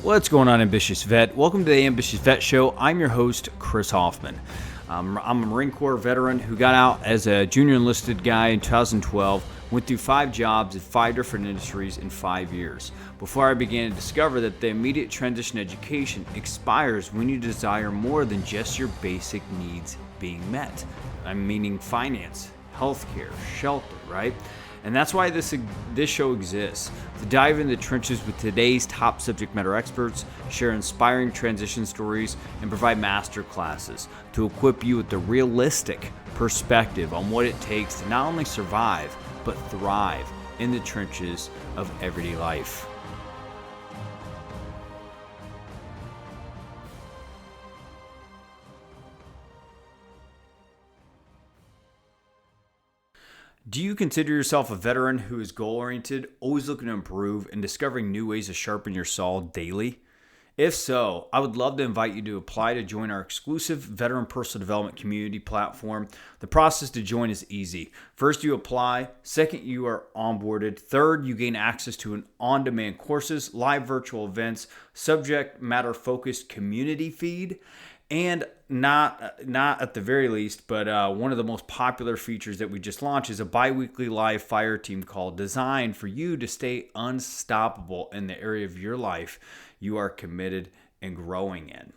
What's going on, Ambitious Vet? Welcome to the Ambitious Vet Show. I'm your host, Chris Hoffman. I'm a Marine Corps veteran who got out as a junior enlisted guy in 2012, went through 5 jobs at 5 different industries in 5 years, before I began to discover that the immediate transition education expires when you desire more than just your basic needs being met. I'm meaning finance, healthcare, shelter, right? And that's why this show exists, to dive into the trenches with today's top subject matter experts, share inspiring transition stories, and provide master classes to equip you with the realistic perspective on what it takes to not only survive, but thrive in the trenches of everyday life. Do you consider yourself a veteran who is goal-oriented, always looking to improve, and discovering new ways to sharpen your saw daily? If so, I would love to invite you to apply to join our exclusive veteran personal development community platform. The process to join is easy. First, you apply. Second, you are onboarded. Third, you gain access to an on-demand courses, live virtual events, subject matter focused community feed, and not at the very least, but one of the most popular features that we just launched is a bi-weekly live fire team call designed for you to stay unstoppable in the area of your life you are committed and growing in.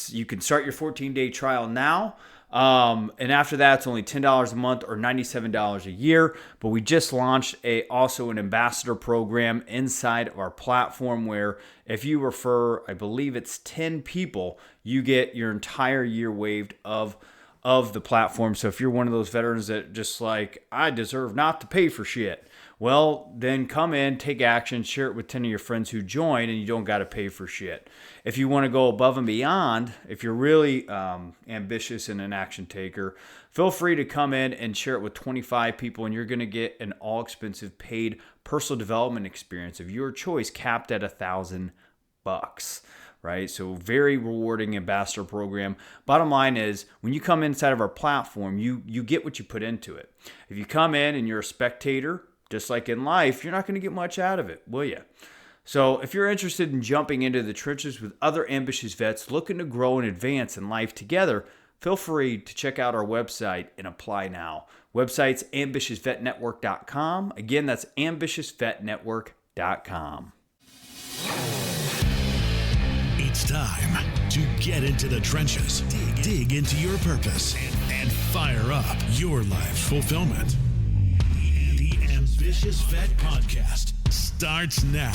You can start your 14-day trial now. And after that, it's only $10 a month or $97 a year. But we just launched also an ambassador program inside of our platform where if you refer, I believe it's 10 people, you get your entire year waived of the platform. So if you're one of those veterans that just like, I deserve not to pay for shit, well, then come in, take action, share it with 10 of your friends who join, and you don't got to pay for shit. If you want to go above and beyond, if you're really ambitious and an action taker, feel free to come in and share it with 25 people, and you're going to get an all-expensive paid personal development experience of your choice capped at $1,000. Right? So very rewarding ambassador program. Bottom line is when you come inside of our platform, you get what you put into it. If you come in and you're a spectator, just like in life, you're not going to get much out of it, will you? So if you're interested in jumping into the trenches with other ambitious vets looking to grow and advance in life together, feel free to check out our website and apply now. Website's ambitiousvetnetwork.com. Again, that's ambitiousvetnetwork.com. It's time to get into the trenches, dig into your purpose, and fire up your life's fulfillment. The Ambitious Vet Podcast starts now.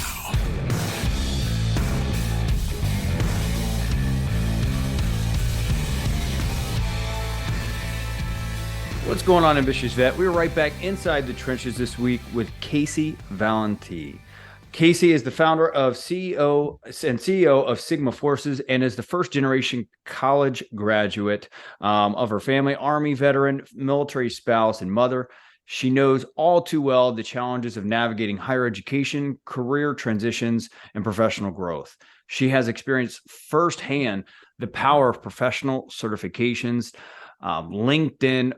What's going on, Ambitious Vet? We're right back inside the trenches this week with Kasie Valenti. Kasie is the founder of CEO of Sigma Forces and is the first generation college graduate of her family, Army veteran, military spouse, and mother. She knows all too well the challenges of navigating higher education, career transitions, and professional growth. She has experienced firsthand the power of professional certifications, LinkedIn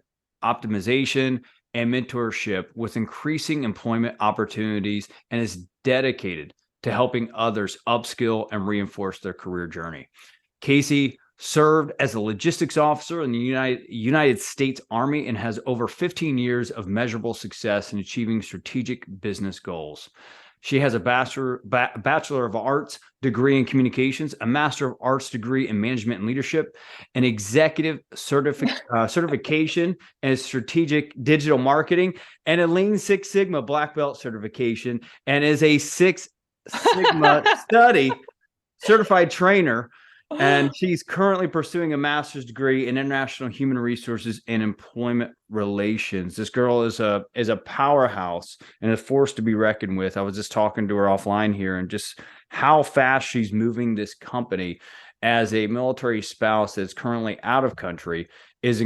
optimization, and mentorship with increasing employment opportunities, and is dedicated to helping others upskill and reinforce their career journey. Kasie served as a logistics officer in the United States Army and has over 15 years of measurable success in achieving strategic business goals. She has a Bachelor of Arts degree in communications, a Master of Arts degree in management and leadership, an executive certification in strategic digital marketing, and a Lean Six Sigma Black Belt certification, and is a Six Sigma study certified trainer. And she's currently pursuing a master's degree in international human resources and employment relations. This girl is a powerhouse and a force to be reckoned with. I was just talking to her offline here, and just how fast she's moving this company as a military spouse that's currently out of country is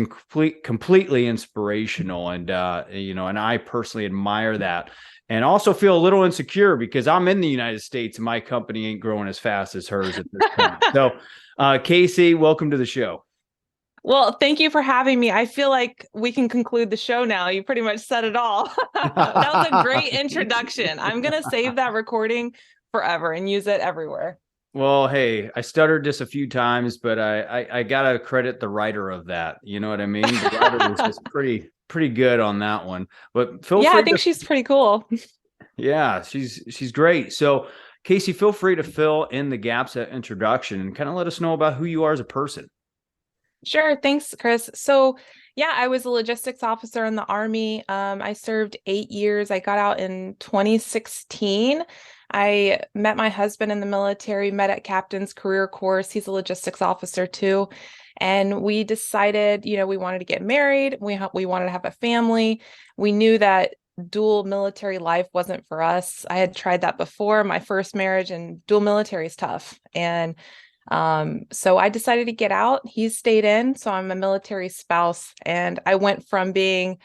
completely inspirational. And and I personally admire that. And also feel a little insecure because I'm in the United States and my company ain't growing as fast as hers at this point. So, Kasie, welcome to the show. Well, thank you for having me. I feel like we can conclude the show now. You pretty much said it all. That was a great introduction. I'm going to save that recording forever and use it everywhere. Well, hey, I stuttered just a few times, but I gotta credit the writer of that. You know what I mean? The writer was just pretty good on that one. But feel Yeah, I free think to, she's pretty cool. yeah, she's great. So, Kasie, feel free to fill in the gaps at introduction and kind of let us know about who you are as a person. Sure. Thanks, Chris. So, yeah, I was a logistics officer in the Army. I served 8 years. I got out in 2016. I met my husband in the military, met at Captain's Career Course. He's a logistics officer too. And we decided, we wanted to get married. We wanted to have a family. We knew that dual military life wasn't for us. I had tried that before, my first marriage, and dual military is tough. And so I decided to get out. He stayed in. So I'm a military spouse. And I went from being,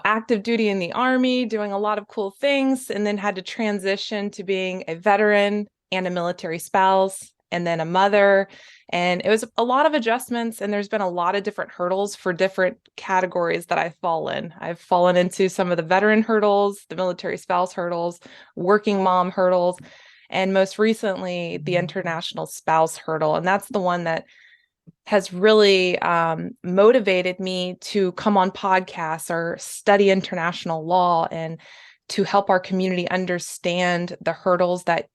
active duty in the Army, doing a lot of cool things, and then had to transition to being a veteran and a military spouse, and then a mother. And it was a lot of adjustments. And there's been a lot of different hurdles for different categories that I fall in. I've fallen into some of the veteran hurdles, the military spouse hurdles, working mom hurdles, and most recently the international spouse hurdle. And that's the one that has really motivated me to come on podcasts or study international law and to help our community understand the hurdles that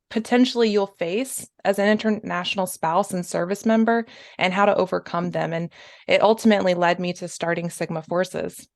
potentially you'll face as an international spouse and service member and how to overcome them. And it ultimately led me to starting Sigma Forces.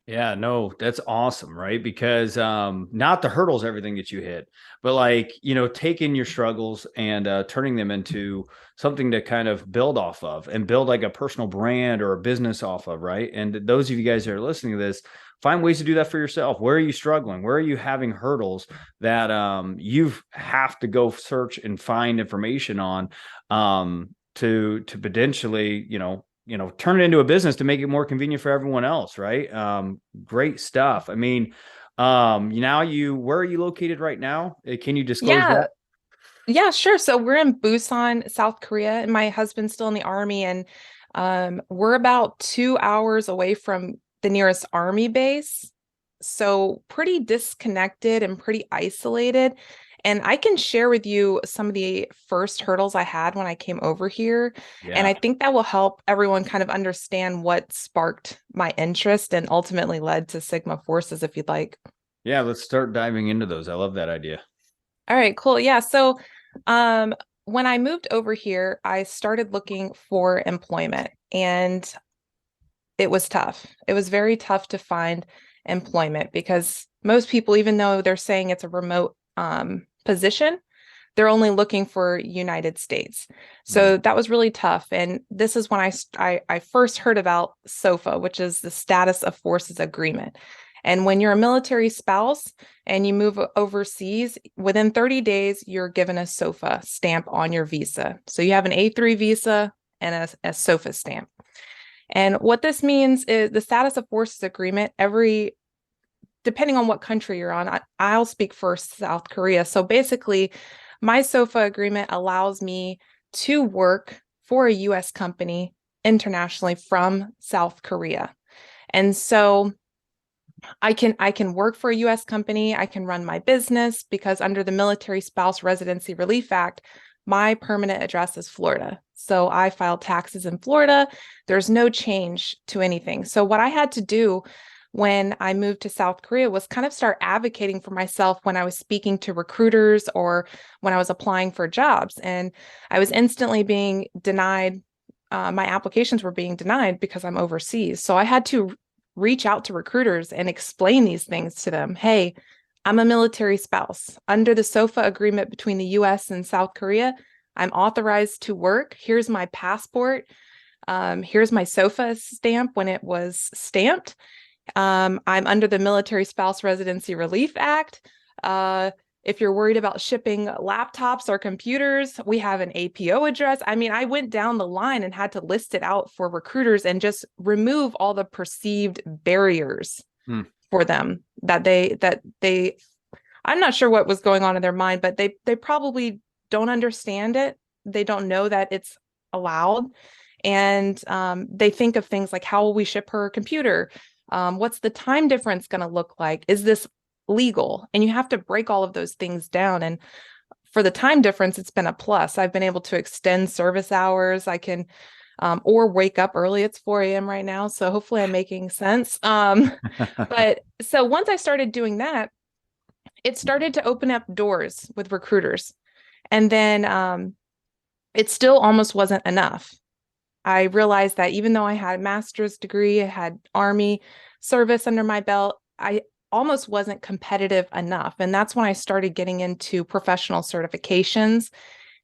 Yeah, no, that's awesome, right? Because not the hurdles, everything that you hit, but like, taking your struggles and turning them into something to kind of build off of and build like a personal brand or a business off of, right? And those of you guys that are listening to this, find ways to do that for yourself. Where are you struggling? Where are you having hurdles that you have to go search and find information on to potentially, turn it into a business to make it more convenient for everyone else, right? Great stuff. I mean, where are you located right now? Can you disclose Yeah, that? yeah, sure. So we're in Busan, South Korea, and my husband's still in the Army, and we're about 2 hours away from the nearest Army base. So pretty disconnected and pretty isolated. And I can share with you some of the first hurdles I had when I came over here. And Yeah. I think that will help everyone kind of understand what sparked my interest and ultimately led to Sigma Forces, if you'd like. Yeah, let's start diving into those. I love that idea. All right, cool. Yeah. So, um, when I moved over here, I started looking for employment, and it was tough. It was very tough to find employment because most people, even though they're saying it's a remote position, they're only looking for United States. Mm. So that was really tough. And this is when I first heard about SOFA, which is the Status of Forces Agreement. And when you're a military spouse and you move overseas, within 30 days, you're given a SOFA stamp on your visa. So you have an A3 visa and a SOFA stamp. And what this means is the Status of Forces Agreement, depending on what country you're on, I'll speak for South Korea. So basically, my SOFA agreement allows me to work for a US company internationally from South Korea. And so I can work for a US company, I can run my business because under the Military Spouse Residency Relief Act, my permanent address is Florida. So I filed taxes in Florida. There's no change to anything. So what I had to do when I moved to South Korea was kind of start advocating for myself when I was speaking to recruiters or when I was applying for jobs. And I was instantly being denied. My applications were being denied because I'm overseas. So I had to reach out to recruiters and explain these things to them. Hey, I'm a military spouse. Under the SOFA agreement between the US and South Korea, I'm authorized to work. Here's my passport. Here's my SOFA stamp when it was stamped. I'm under the Military Spouse Residency Relief Act. If you're worried about shipping laptops or computers, we have an APO address. I mean, I went down the line and had to list it out for recruiters and just remove all the perceived barriers Hmm. for them that they I'm not sure what was going on in their mind, but they probably don't understand it. They don't know that it's allowed. And they think of things like, how will we ship her computer? What's the time difference going to look like? Is this legal? And you have to break all of those things down. And for the time difference, it's been a plus. I've been able to extend service hours. I can, or wake up early. It's 4 a.m. right now. So hopefully I'm making sense. But so once I started doing that, it started to open up doors with recruiters. And then it still almost wasn't enough. I realized that even though I had a master's degree, I had Army service under my belt, I almost wasn't competitive enough. And that's when I started getting into professional certifications,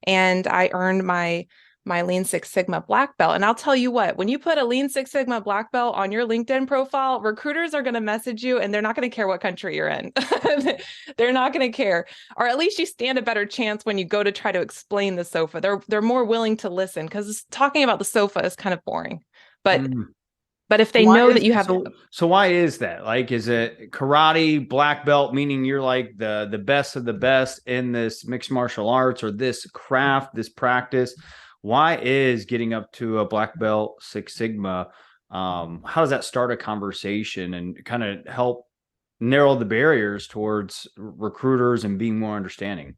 and I earned my Lean Six Sigma black belt. And I'll tell you what, when you put a Lean Six Sigma black belt on your LinkedIn profile, recruiters are going to message you and they're not going to care what country you're in. They're not going to care. Or at least you stand a better chance when you go to try to explain the SOFA. They're more willing to listen, because talking about the SOFA is kind of boring. But But if they know that you have, so why is that? Like, is it karate black belt, meaning you're like the best of the best in this mixed martial arts or this craft, this practice? Why is getting up to a black belt Six Sigma? How does that start a conversation and kind of help narrow the barriers towards recruiters and being more understanding?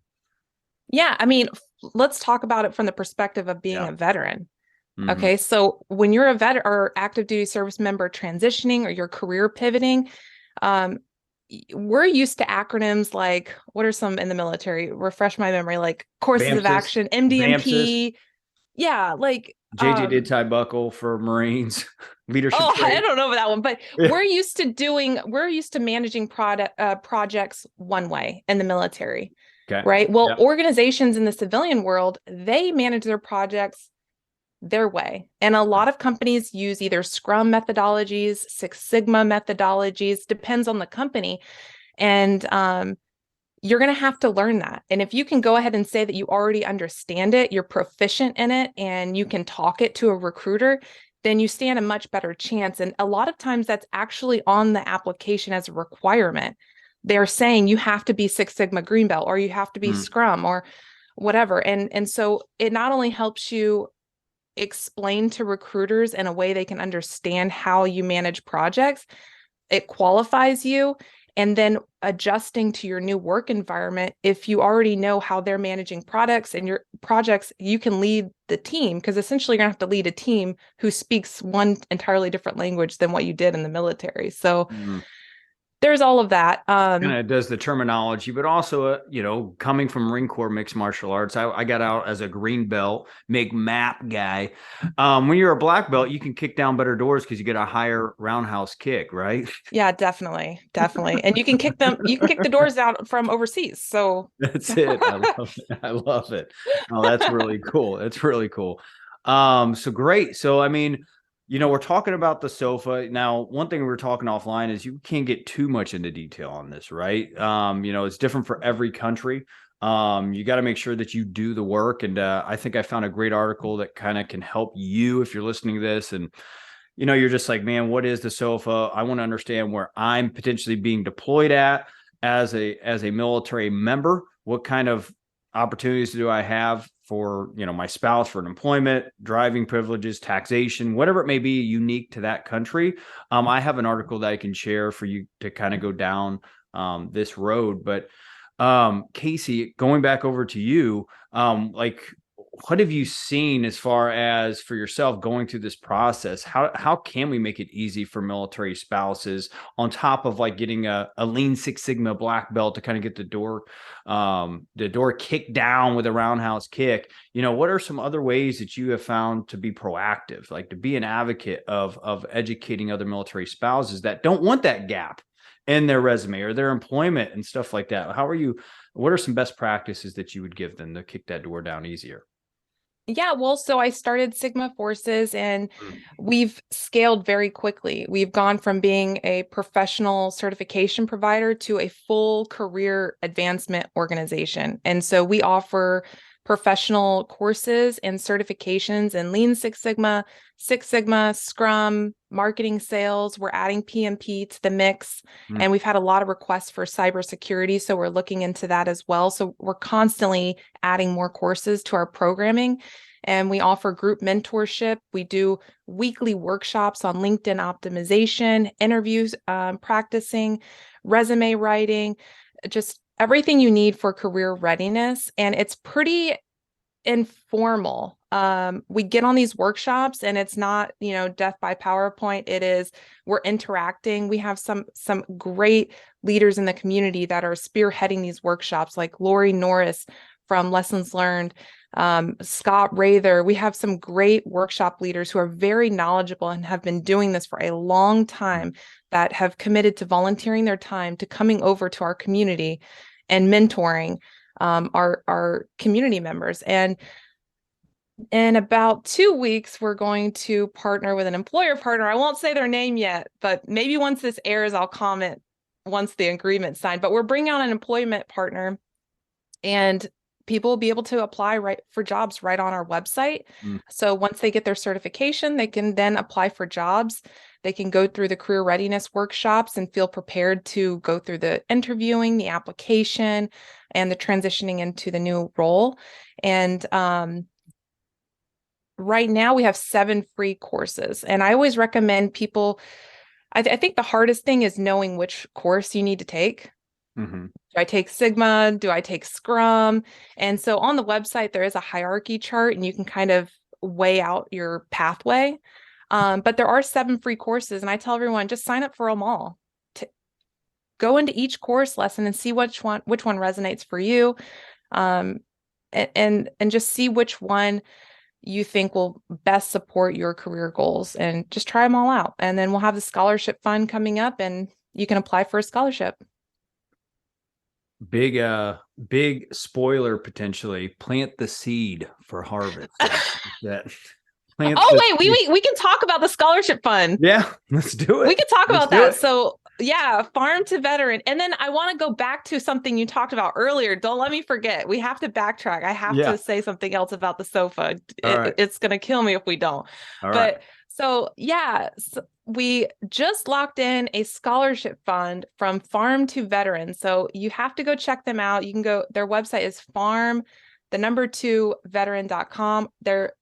yeah, I mean, let's talk about it from the perspective of being a veteran. Mm-hmm. Okay, so when you're a vet or active duty service member transitioning or your career pivoting, we're used to acronyms like, what are some in the military? Refresh my memory, like courses of action, MDMP. Yeah, like JJ did tie buckle for Marines leadership. Oh, training. I don't know about that one, but we're used to managing projects one way in the military. Okay. Right. Well, organizations in the civilian world, they manage their projects their way. And a lot of companies use either Scrum methodologies, Six Sigma methodologies, depends on the company. And you're going to have to learn that. And if you can go ahead and say that you already understand it, you're proficient in it, and you can talk it to a recruiter, then you stand a much better chance. And a lot of times that's actually on the application as a requirement. They're saying you have to be Six Sigma green belt, or you have to be Scrum or whatever. And so it not only helps you explain to recruiters in a way they can understand how you manage projects, it qualifies you. And then adjusting to your new work environment, if you already know how they're managing products and your projects, you can lead the team, because essentially you're gonna have to lead a team who speaks one entirely different language than what you did in the military. So there's all of that. Kind of does the terminology, but also, coming from Marine Corps mixed martial arts, I got out as a green belt, MIG map guy. When you're a black belt, you can kick down better doors because you get a higher roundhouse kick, right? Yeah, definitely. And you can kick the doors out from overseas. So that's it. I love it. Oh, that's really cool. That's really cool. So great. So, I mean, we're talking about the SOFA. Now, one thing we were talking offline is you can't get too much into detail on this, right? It's different for every country. You got to make sure that you do the work. And I think I found a great article that kind of can help you if you're listening to this. And, you're just like, man, what is the SOFA? I want to understand where I'm potentially being deployed at as a military member. What kind of opportunities do I have for, my spouse, for an employment, driving privileges, taxation, whatever it may be unique to that country. I have an article that I can share for you to kind of go down this road. But Kasie, going back over to you, what have you seen as far as for yourself going through this process? How can we make it easy for military spouses on top of like getting a Lean Six Sigma black belt to kind of get the door kicked down with a roundhouse kick? What are some other ways that you have found to be proactive, like to be an advocate of educating other military spouses that don't want that gap in their resume or their employment and stuff like that? What are some best practices that you would give them to kick that door down easier? Yeah, well, so I started Sigma Forces, and we've scaled very quickly. We've gone from being a professional certification provider to a full career advancement organization. And so we offer professional courses and certifications in Lean Six Sigma, Scrum, marketing, sales. We're adding PMP to the mix, and we've had a lot of requests for cybersecurity, so we're looking into that as well. So we're constantly adding more courses to our programming, and we offer group mentorship. We do weekly workshops on LinkedIn optimization, interviews, practicing, resume writing, just everything you need for career readiness, and it's pretty informal. We get on these workshops and it's not, death by PowerPoint. It is, we're interacting. We have some great leaders in the community that are spearheading these workshops, like Lori Norris from Lessons Learned, Scott Rather. We have some great workshop leaders who are very knowledgeable and have been doing this for a long time, that have committed to volunteering their time to coming over to our community and mentoring our community members. And in about 2 weeks, we're going to partner with an employer partner. I won't say their name yet, but maybe once this airs, I'll comment once the agreement's signed. But we're bringing on an employment partner, and people will be able to apply for jobs right on our website. So once they get their certification, they can then apply for jobs. They can go through the career readiness workshops and feel prepared to go through the interviewing, the application, and the transitioning into the new role. And right now we have 7 free courses. And I always recommend people, I think the hardest thing is knowing which course you need to take. Do I take Sigma? Do I take Scrum? And so on the website, there is a hierarchy chart, and you can kind of weigh out your pathway. But there are 7 free courses, and I tell everyone, just sign up for them all. Go into each course lesson and see which one resonates for you, and just see which one you think will best support your career goals, and just try them all out. And then we'll have the scholarship fund coming up, and you can apply for a scholarship. Big spoiler, potentially. Plant the seed for harvest. Wait, we can talk about the scholarship fund. Yeah, let's do it. We can talk about that. So yeah, farm to veteran. And then I want to go back to something you talked about earlier. Don't let me forget. We have to backtrack. I have to say something else about the sofa. It's going to kill me if we don't. So we just locked in a scholarship fund from Farm to Veteran. So you have to go check them out. You can go, their website is farm2veteran.com. They're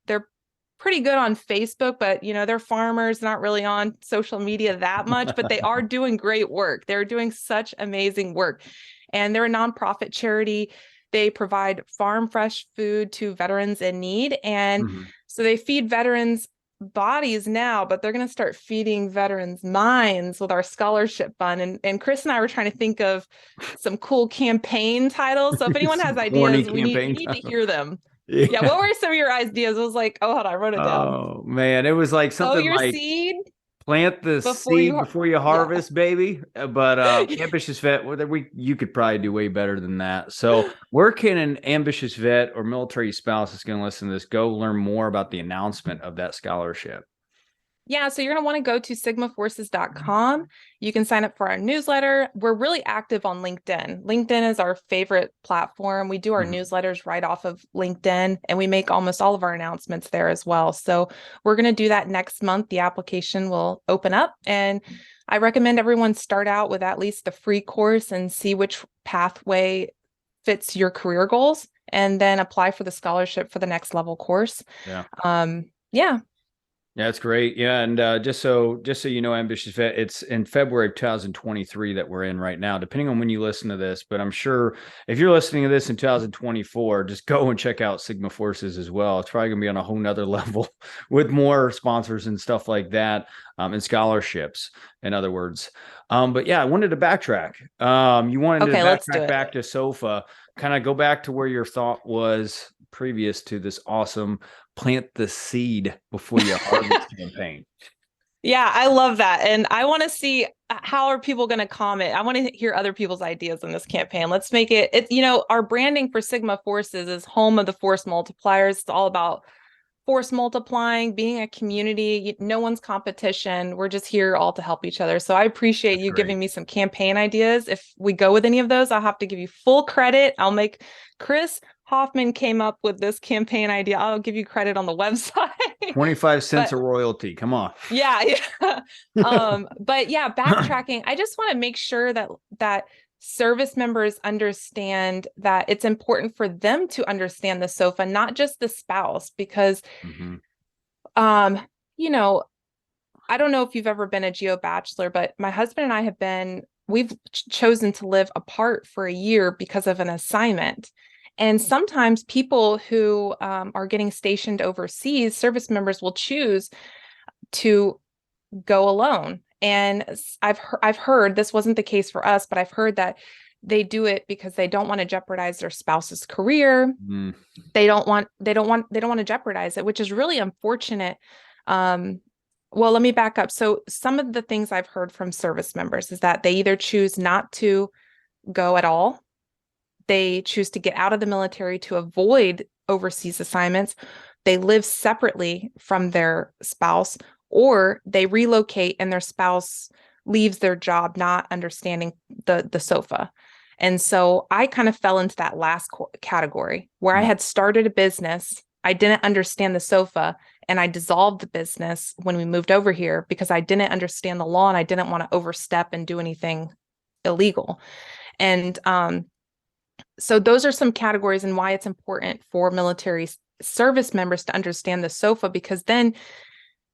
pretty good on Facebook, but they're farmers, not really on social media that much, but they are doing great work. They're doing such amazing work. And they're a nonprofit charity. They provide farm fresh food to veterans in need. And so they feed veterans bodies now, but they're going to start feeding veterans minds with our scholarship fund. And Chris and I were trying to think of some cool campaign titles. So if anyone has ideas, we need to hear them. Yeah. What were some of your ideas? I was like, oh, hold on, I wrote it down. Oh man, it was like something like seed. Plant the seed before you harvest, baby. But Ambitious Vet, you could probably do way better than that. So where can an ambitious vet or military spouse that's going to listen to this go learn more about the announcement of that scholarship? Yeah, so you're going to want to go to sigmaforces.com. You can sign up for our newsletter. We're really active on LinkedIn. LinkedIn is our favorite platform. We do our newsletters right off of LinkedIn, and we make almost all of our announcements there as well. So we're going to do that next month. The application will open up, and I recommend everyone start out with at least the free course and see which pathway fits your career goals, and then apply for the scholarship for the next level course. Yeah, that's great. Yeah, and just so you know, Ambitious Vet, it's in February of 2023 that we're in right now, depending on when you listen to this. But I'm sure if you're listening to this in 2024, just go and check out Sigma Forces as well. It's probably going to be on a whole nother level with more sponsors and stuff like that, and scholarships, in other words. But yeah, I wanted to backtrack. You wanted to backtrack back to SOFA, kind of go back to where your thought was previous to this awesome plant the seed before you harvest campaign. Yeah, I love that. And I want to see how are people going to comment. I want to hear other people's ideas in this campaign. Let's make it, our branding for Sigma Forces is home of the force multipliers. It's all about force multiplying, being a community. No one's competition. We're just here all to help each other. So I appreciate you giving me some campaign ideas. If we go with any of those, I'll have to give you full credit. I'll make Chris Hoffman came up with this campaign idea. I'll give you credit on the website. 25 cents of royalty. Come on. Yeah. But yeah, backtracking. I just want to make sure that service members understand that it's important for them to understand the SOFA, not just the spouse, because, I don't know if you've ever been a Geo Bachelor, but my husband and I have been we've chosen to live apart for a year because of an assignment. And sometimes people who are getting stationed overseas, service members will choose to go alone. And I've heard, this wasn't the case for us, but I've heard that they do it because they don't want to jeopardize their spouse's career. Mm. They don't want to jeopardize it, which is really unfortunate. Well, let me back up. So some of the things I've heard from service members is that they either choose not to go at all. They choose to get out of the military to avoid overseas assignments. They live separately from their spouse, or they relocate and their spouse leaves their job, not understanding the SOFA. And so I kind of fell into that last category where I had started a business. I didn't understand the SOFA, and I dissolved the business when we moved over here because I didn't understand the law and I didn't want to overstep and do anything illegal. And so those are some categories and why it's important for military service members to understand the SOFA, because then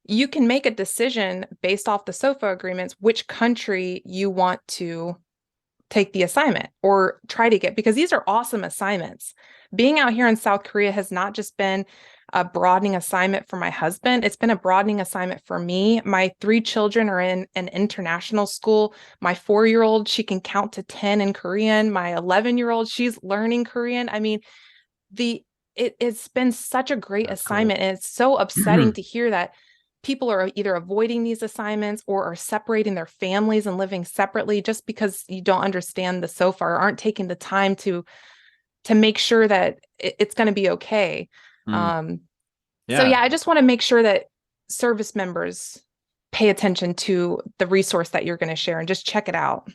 you can make a decision based off the SOFA agreements, which country you want to take the assignment or try to get, because these are awesome assignments. Being out here in South Korea has not just been a broadening assignment for my husband. It's been a broadening assignment for me. My 3 children are in an international school. My 4-year-old, she can count to 10 in Korean. My 11-year-old, she's learning Korean. I mean, it's been such a great assignment. And it's so upsetting to hear that people are either avoiding these assignments or are separating their families and living separately just because you don't understand the SOFA or aren't taking the time to make sure that it's going to be okay. So yeah, I just want to make sure that service members pay attention to the resource that you're going to share and just check it out.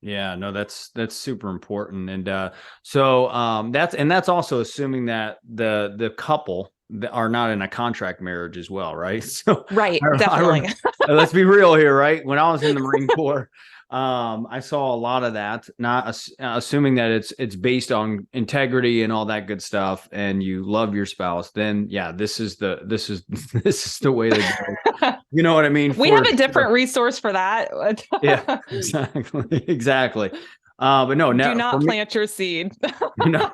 Yeah, no, that's super important. And so that's also assuming that the couple are not in a contract marriage as well, right? So Right, definitely. Let's be real here, right? When I was in the Marine Corps, I saw a lot of that, not assuming that it's based on integrity and all that good stuff, and you love your spouse. Then yeah, this is the way to go. You know what I mean? We have a different resource for that. Yeah, exactly. But no, do not plant your seed. No.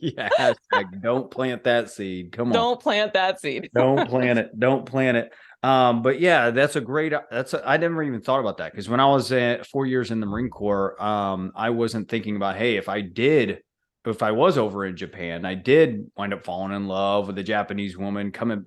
Yeah, don't plant that seed. Come on. Don't plant that seed. Don't plant it. Don't plant it. But yeah, I never even thought about that, because when I was 4 years in the Marine Corps, I wasn't thinking about, hey, if I was over in Japan, I did wind up falling in love with a Japanese woman coming,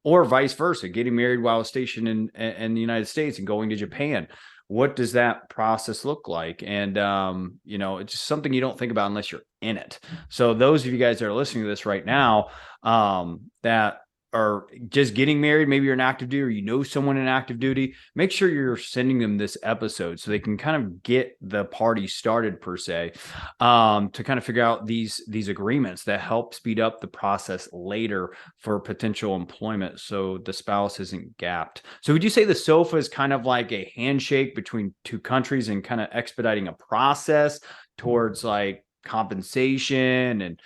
or vice versa, getting married while I was stationed in the United States and going to Japan. What does that process look like? And, it's just something you don't think about unless you're in it. So those of you guys that are listening to this right now, that are just getting married, maybe you're in active duty or you know someone in active duty, make sure you're sending them this episode so they can kind of get the party started, per se, to kind of figure out these agreements that help speed up the process later for potential employment, so the spouse isn't gapped. So would you say the SOFA is kind of like a handshake between two countries and kind of expediting a process towards like compensation and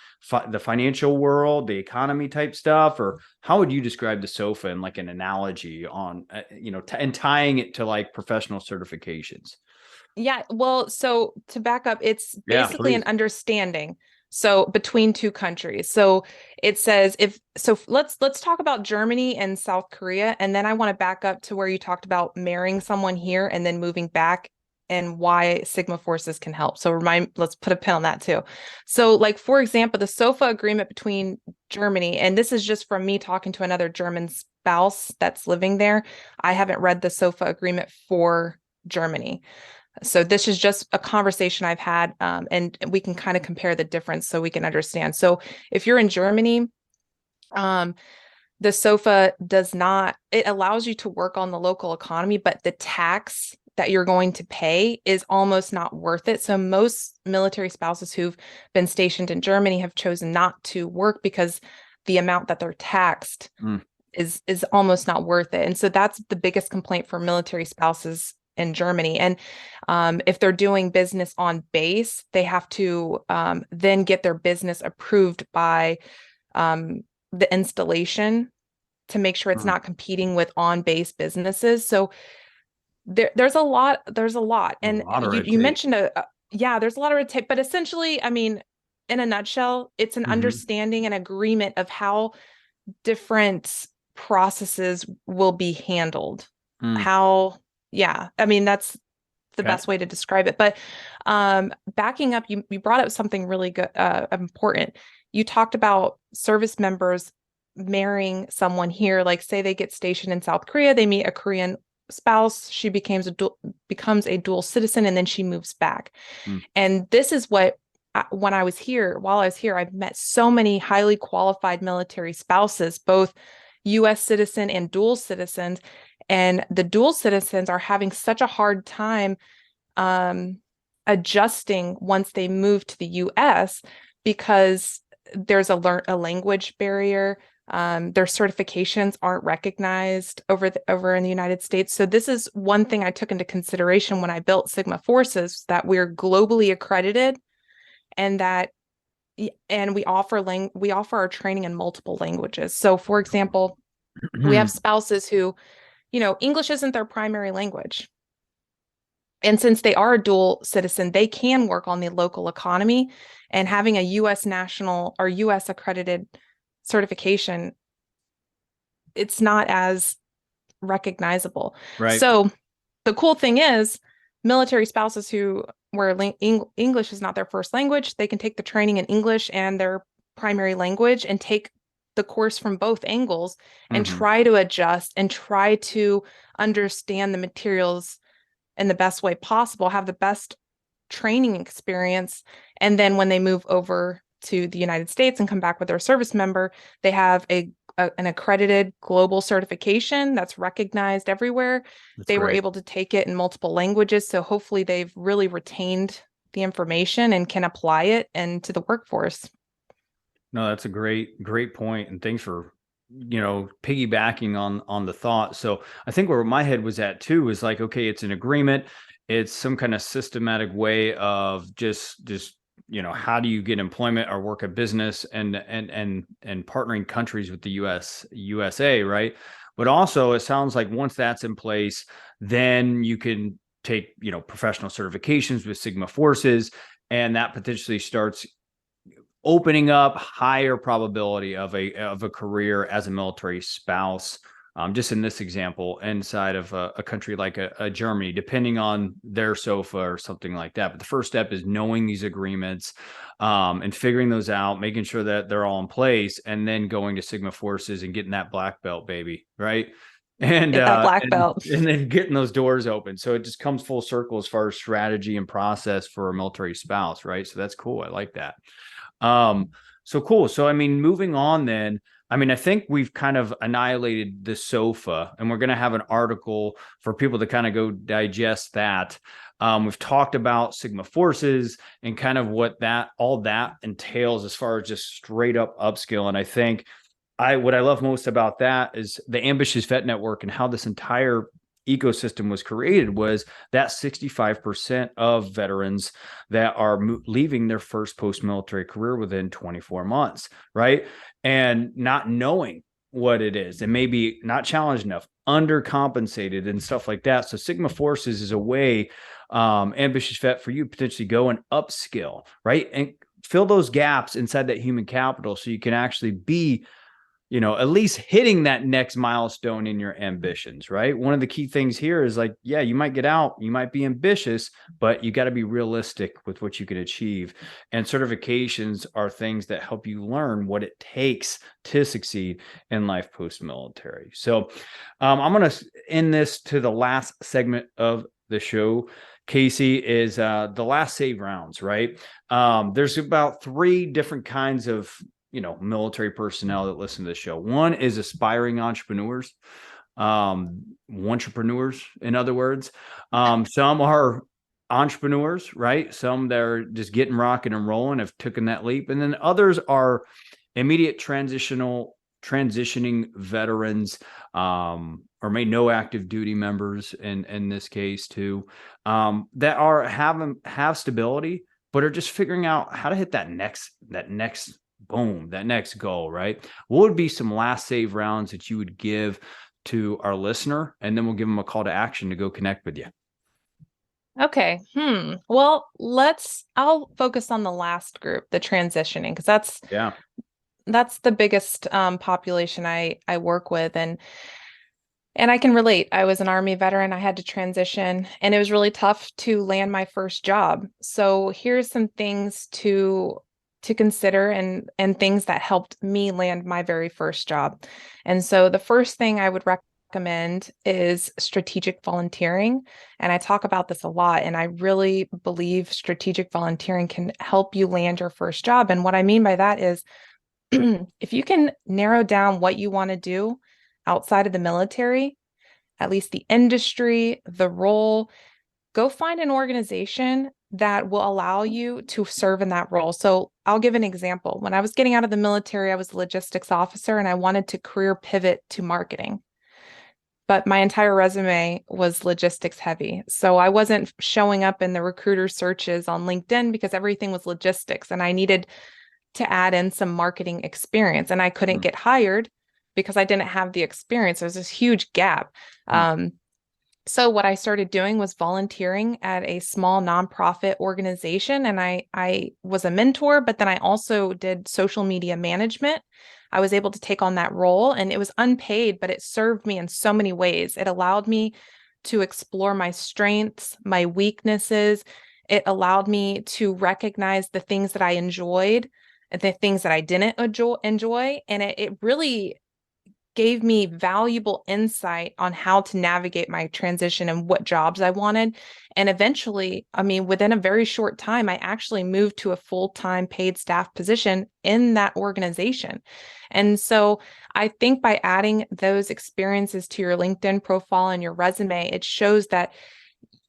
the financial world, the economy type stuff? Or how would you describe the SOFA in like an analogy on, and tying it to like professional certifications? Yeah, well, so to back up, it's basically an understanding. So between two countries. So it says let's talk about Germany and South Korea. And then I want to back up to where you talked about marrying someone here and then moving back and why Sigma forces can help. So let's put a pin on that too. So like, for example, the SOFA agreement between Germany, and this is just from me talking to another German spouse that's living there. I haven't read the SOFA agreement for Germany. So this is just a conversation I've had, and we can kind of compare the difference so we can understand. So if you're in Germany, the SOFA it allows you to work on the local economy, but the tax that you're going to pay is almost not worth it. So most military spouses who've been stationed in Germany have chosen not to work because the amount that they're taxed is almost not worth it. And so that's the biggest complaint for military spouses in Germany. And if they're doing business on base, they have to then get their business approved by the installation to make sure it's not competing with on-base businesses. So there's a lot. There's a lot. A And lot of red you tape. mentioned yeah, there's a lot of red tape, but essentially, I mean, in a nutshell, it's an Hmm. understanding and agreement of how different processes will be handled. Mm. How, yeah, I mean, that's the Okay. best way to describe it. But backing up, you brought up something really good, important. You talked about service members marrying someone here, like say they get stationed in South Korea, they meet a Korean spouse, she becomes a dual citizen, and then she moves back. Mm. And this is what when I was here, while I was here, I've met so many highly qualified military spouses, both US citizen and dual citizens. And the dual citizens are having such a hard time um, adjusting once they move to the US because there's a language barrier. Their certifications aren't recognized over in the United States. So this is one thing I took into consideration when I built Sigma Forces, that we're globally accredited and that and we offer our training in multiple languages. So for example, we have spouses who, English isn't their primary language. And since they are a dual citizen, they can work on the local economy, and having a US national or US accredited certification, it's not as recognizable. Right. So the cool thing is military spouses where English is not their first language, they can take the training in English and their primary language and take the course from both angles and Hmm. try to adjust and try to understand the materials in the best way possible, have the best training experience. And then when they move over to the United States and come back with their service member, they have an accredited global certification that's recognized everywhere. That's They were great. able to take it in multiple languages. So hopefully they've really retained the information and can apply it into the workforce. No, that's a great point, and thanks for piggybacking on the thought. So I think where my head was at too is like, okay, it's an agreement, it's some kind of systematic way of just how do you get employment or work a business and partnering countries with the USA, right? But also it sounds like once that's in place, then you can take professional certifications with Sigma Forces, and that potentially starts opening up higher probability of a career as a military spouse. Just in this example, inside of a country like a Germany, depending on their SOFA or something like that. But the first step is knowing these agreements and figuring those out, making sure that they're all in place, and then going to Sigma Forces and getting that black belt, baby, right? And Get that uh, black and belt. and then getting those doors open. So it just comes full circle as far as strategy and process for a military spouse, right? So that's cool. I like that. Um, so cool. So I mean, moving on then, I mean, I think we've kind of annihilated the sofa, and we're going to have an article for people to kind of go digest that. We've talked about Sigma Forces and kind of what all that entails as far as just straight up upskill. And I think what I love most about that is the Ambitious Vet Network and how this entire ecosystem was created was that 65% of veterans that are leaving their first post-military career within 24 months, right? And not knowing what it is and maybe not challenged enough, undercompensated and stuff like that. So Sigma Forces is a way, Ambitious Vet, for you to potentially go and upskill, right? And fill those gaps inside that human capital so you can actually be at least hitting that next milestone in your ambitions, right? One of the key things here is like, yeah, you might get out, you might be ambitious, but you got to be realistic with what you can achieve. And certifications are things that help you learn what it takes to succeed in life post-military. So I'm going to end this to the last segment of the show. Kasie, is the last save rounds, right? There's about 3 different kinds of military personnel that listen to the show. One is aspiring entrepreneurs, entrepreneurs, in other words. Some are entrepreneurs, right? Some that are just getting rocking and rolling, have taken that leap. And then others are immediate transitioning veterans, or may know active duty members in this case too, that have stability, but are just figuring out how to hit that next boom, that next goal, right? What would be some last save rounds that you would give to our listener, and then we'll give them a call to action to go connect with you. Okay. Well, I'll focus on the last group, the transitioning, because that's the biggest population I work with, and I can relate. I was an Army veteran. I had to transition, and it was really tough to land my first job. So here's some things to consider and things that helped me land my very first job. And so the first thing I would recommend is strategic volunteering. And I talk about this a lot, and I really believe strategic volunteering can help you land your first job. And what I mean by that is if you can narrow down what you want to do outside of the military, at least the industry, the role, go find an organization that will allow you to serve in that role. So I'll give an example. When I was getting out of the military, I was a logistics officer and I wanted to career pivot to marketing. But my entire resume was logistics heavy. So I wasn't showing up in the recruiter searches on LinkedIn because everything was logistics and I needed to add in some marketing experience. And I couldn't get hired because I didn't have the experience. There's this huge gap. So what I started doing was volunteering at a small nonprofit organization. And I was a mentor, but then I also did social media management. I was able to take on that role and it was unpaid, but it served me in so many ways. It allowed me to explore my strengths, my weaknesses. It allowed me to recognize the things that I enjoyed, the things that I didn't enjoy. And it really gave me valuable insight on how to navigate my transition and what jobs I wanted. And eventually, I mean, within a very short time, I actually moved to a full-time paid staff position in that organization. And so I think by adding those experiences to your LinkedIn profile and your resume, it shows that,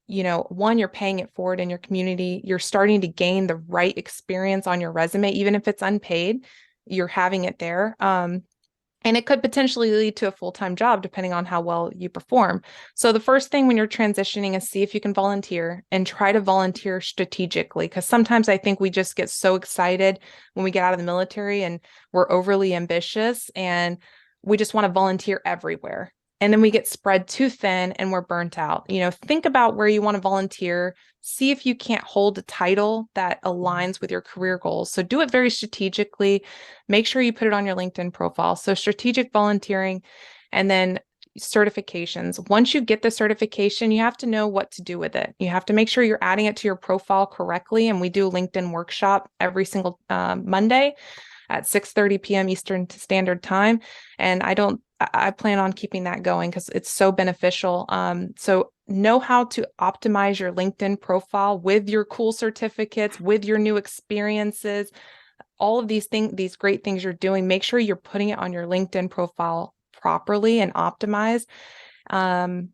one, you're paying it forward in your community. You're starting to gain the right experience on your resume, even if it's unpaid, you're having it there. And it could potentially lead to a full-time job depending on how well you perform. So the first thing when you're transitioning is see if you can volunteer and try to volunteer strategically. Because sometimes I think we just get so excited when we get out of the military and we're overly ambitious and we just want to volunteer everywhere. And then we get spread too thin and we're burnt out. Think about where you want to volunteer. See if you can't hold a title that aligns with your career goals. So do it very strategically. Make sure you put it on your LinkedIn profile. So strategic volunteering and then certifications. Once you get the certification, you have to know what to do with it. You have to make sure you're adding it to your profile correctly. And we do a LinkedIn workshop every single Monday at 6:30 p.m. Eastern Standard Time. And I plan on keeping that going because it's so beneficial. So know how to optimize your LinkedIn profile with your cool certificates, with your new experiences, all of these things, these great things you're doing. Make sure you're putting it on your LinkedIn profile properly and optimized. And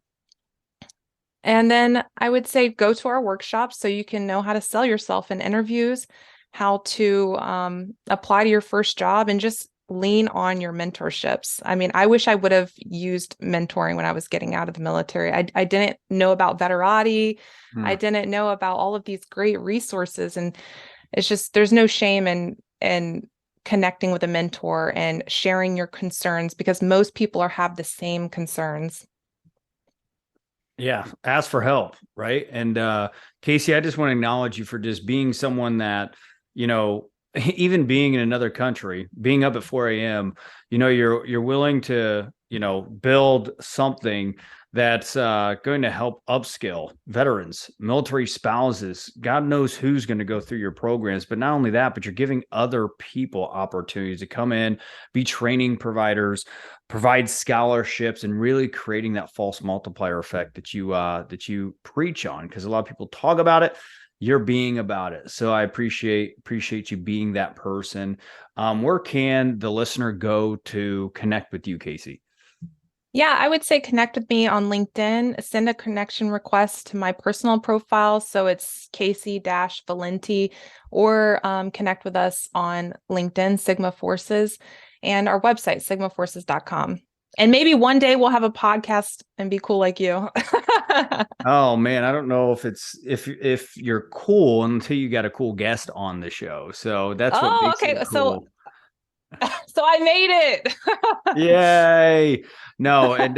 then I would say go to our workshops so you can know how to sell yourself in interviews, how to apply to your first job, and just lean on your mentorships. I mean, I wish I would have used mentoring when I was getting out of the military. I didn't know about Veterati. I didn't know about all of these great resources. And it's just, there's no shame in connecting with a mentor and sharing your concerns because most people have the same concerns. Yeah, ask for help, right? And Kasie, I just want to acknowledge you for just being someone that, even being in another country, being up at 4 a.m., you're willing to, build something that's going to help upskill veterans, military spouses. God knows who's going to go through your programs. But not only that, but you're giving other people opportunities to come in, be training providers, provide scholarships, and really creating that false multiplier effect that you preach on. Because a lot of people talk about it. You're being about it. So I appreciate you being that person. Where can the listener go to connect with you, Kasie? Yeah, I would say connect with me on LinkedIn. Send a connection request to my personal profile. So it's Kasie-Valenti, or connect with us on LinkedIn, Sigma Forces, and our website, sigmaforces.com. And maybe one day we'll have a podcast and be cool like you. Oh man, I don't know if you're cool until you got a cool guest on the show. So that's what makes it cool. So I made it. Yay. No, and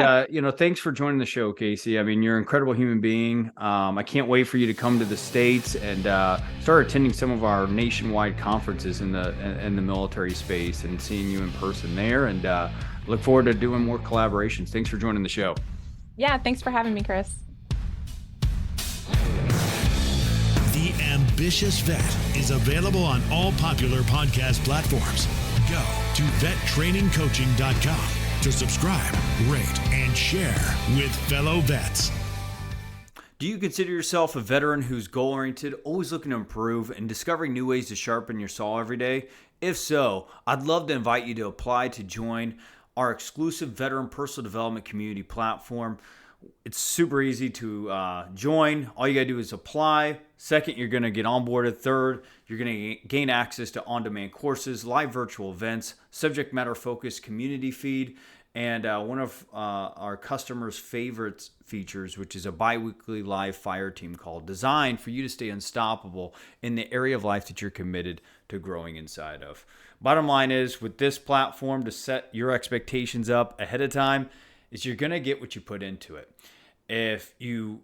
thanks for joining the show, Kasie. I mean, you're an incredible human being. I can't wait for you to come to the States and start attending some of our nationwide conferences in the military space and seeing you in person there. And look forward to doing more collaborations. Thanks for joining the show. Yeah, thanks for having me, Chris. The Ambitious Vet is available on all popular podcast platforms. Go to vettrainingcoaching.com to subscribe, rate, and share with fellow vets. Do you consider yourself a veteran who's goal-oriented, always looking to improve, and discovering new ways to sharpen your saw every day? If so, I'd love to invite you to apply to join our exclusive veteran personal development community platform. It's super easy to join. All you got to do is apply. Second, you're going to get onboarded. Third, you're going to gain access to on-demand courses, live virtual events, subject matter focused community feed, and one of our customers' favorite features, which is a bi-weekly live fire team call, designed for you to stay unstoppable in the area of life that you're committed to growing inside of. Bottom line is, with this platform, to set your expectations up ahead of time, is you're going to get what you put into it. If you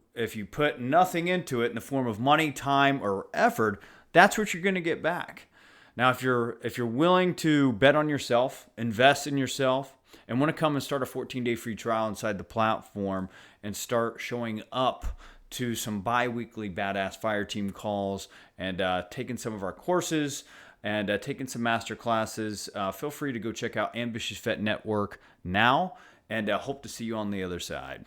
put nothing into it in the form of money, time, or effort, that's what you're going to get back. Now, if you're willing to bet on yourself, invest in yourself, and want to come and start a 14-day free trial inside the platform and start showing up to some bi-weekly badass fire team calls and taking some of our courses and taking some master classes, feel free to go check out Ambitious Vet Network now. And hope to see you on the other side.